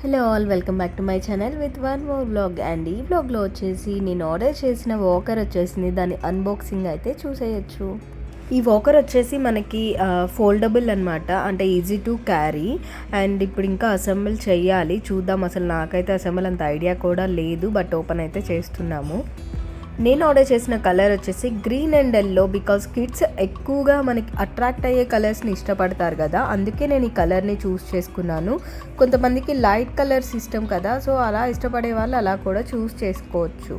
Hello all, welcome back to my channel with one more vlog. And ఈ వ్లాగ్లో వచ్చేసి నేను ఆర్డర్ చేసిన వాకర్ వచ్చేసింది. దాని అన్బాక్సింగ్ అయితే చూసేయచ్చు. ఈ వాకర్ వచ్చేసి మనకి ఫోల్డబుల్ అనమాట, అంటే ఈజీ టు క్యారీ. అండ్ ఇప్పుడు ఇంకా అసెంబుల్ చేయాలి, చూద్దాం. అసలు నాకైతే అసెంబుల్ అంత ఐడియా కూడా లేదు, బట్ ఓపెన్ అయితే చేస్తున్నాము. నేను ఆర్డర్ చేసిన కలర్ వచ్చేసి green and yellow. Because kids ఎక్కువగా మనకి అట్రాక్ట్ అయ్యే కలర్స్ని ఇష్టపడతారు కదా, అందుకే నేను ఈ కలర్ని చూస్ చేసుకున్నాను. కొంతమందికి లైట్ కలర్స్ ఇష్టం కదా, సో అలా ఇష్టపడే వాళ్ళు అలా కూడా చూస్ చేసుకోవచ్చు.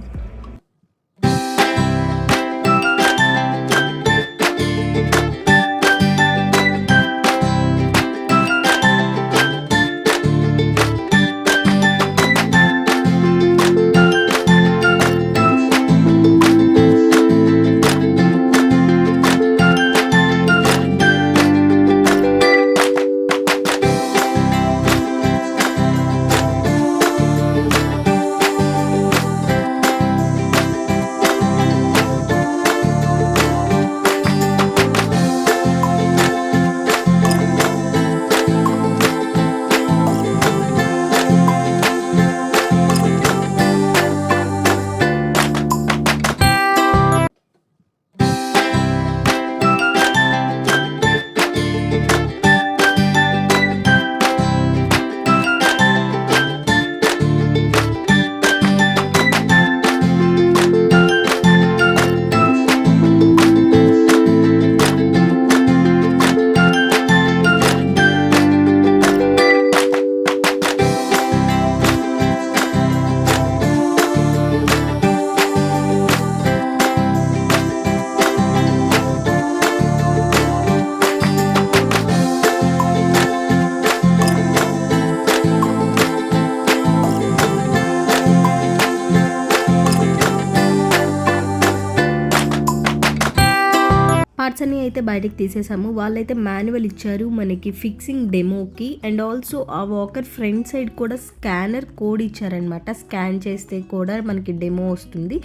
పార్ట్స్ అన్ని అయితే బయటకు తీసేసాము. వాళ్ళైతే మాన్యువల్ ఇచ్చారు మనకి ఫిక్సింగ్ డెమోకి. అండ్ ఆల్సో ఆ వాకర్ ఫ్రంట్ సైడ్ కూడా స్కానర్ కోడ్ ఇచ్చారనమాట. స్కాన్ చేస్తే కూడా మనకి డెమో వస్తుంది,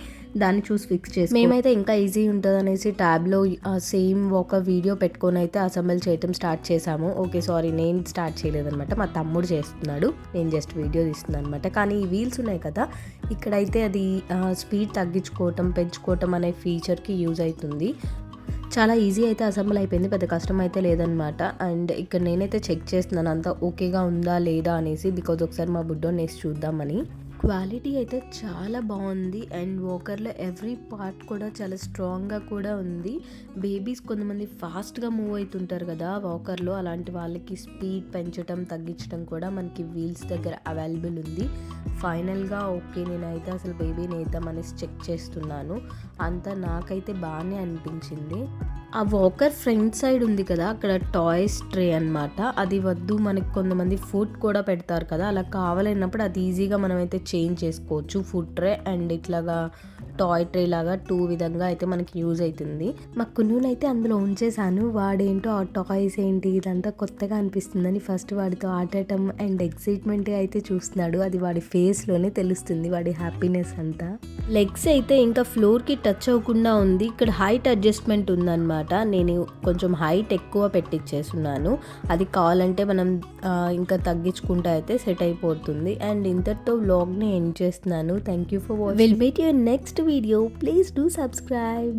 దాన్ని చూసి ఫిక్స్ చేసి మేమైతే ఇంకా ఈజీ ఉంటుంది అనేసి ట్యాబ్లో సేమ్ ఒక వీడియో పెట్టుకొని అయితే అసెంబుల్ చేయటం స్టార్ట్ చేసాము. ఓకే, సారీ, నేను స్టార్ట్ చేయలేదనమాట, మా తమ్ముడు చేస్తున్నాడు, నేను జస్ట్ వీడియో తీస్తున్నాను అనమాట. కానీ ఈ వీల్స్ ఉన్నాయి కదా, ఇక్కడైతే అది స్పీడ్ తగ్గించుకోవటం పెంచుకోవటం అనే ఫీచర్కి యూజ్ అవుతుంది. చాలా ఈజీ అయితే అసెంబుల్ అయిపోయింది, పెద్ద కష్టం అయితే లేదనమాట. అండ్ ఇక్కడ నేనైతే చెక్ చేస్తున్నాను అంతా ఓకేగా ఉందా లేదా అనేసి, బికాజ్ ఒకసారి మా బుడ్డోని వేసి చూద్దామని. క్వాలిటీ అయితే చాలా బాగుంది. అండ్ వాకర్లో ఎవ్రీ పార్ట్ కూడా చాలా స్ట్రాంగ్గా కూడా ఉంది. బేబీస్ కొంతమంది ఫాస్ట్గా మూవ్ అవుతుంటారు కదా వాకర్లో, అలాంటి వాళ్ళకి స్పీడ్ పెంచడం తగ్గించడం కూడా మనకి వీల్స్ దగ్గర అవైలబుల్ ఉంది. ఫైనల్గా ఓకే, నేనైతే అసలు బేబీని వేద్దామనేసి చెక్ చేస్తున్నాను. అంతా నాకైతే బాగానే అనిపించింది. ఆ వాకర్ ఫ్రంట్ సైడ్ ఉంది కదా, అక్కడ టాయ్స్ ట్రే అనమాట. అది వద్దు, మనకి కొంతమంది ఫుడ్ కూడా పెడతారు కదా, అలా కావాలన్నప్పుడు అది ఈజీగా మనమైతే చేంజ్ చేసుకోవచ్చు. ఫుడ్ ట్రే అండ్ ఇట్లాగా టాయ్ ట్రే లాగా 2 విధంగా అయితే మనకి యూజ్ అవుతుంది. మా కున్నూనైతే అందులో ఉంచేసాను. వాడేంటో ఆ టాయ్స్ ఏంటి ఇదంతా కొత్తగా అనిపిస్తుందని ఫస్ట్ వాడితో ఆడటం అండ్ ఎక్సైట్మెంట్గా అయితే చూస్తున్నాడు. అది వాడి ఫేస్లోనే తెలుస్తుంది, వాడి హ్యాపీనెస్ అంతా. లెగ్స్ అయితే ఇంకా ఫ్లోర్కి టచ్ అవ్వకుండా ఉంది. ఇక్కడ హైట్ అడ్జస్ట్మెంట్ ఉందన్నమాట. నేను కొంచెం హైట్ ఎక్కువ పెట్టించేస్తున్నాను, అది కావాలంటే మనం ఇంకా తగ్గించుకుంటూ అయితే సెట్ అయిపోతుంది. అండ్ ఇంతటితో వ్లాగ్ని ఎండ్ చేస్తున్నాను. Thank you for watching. Will meet you next video. Please do subscribe.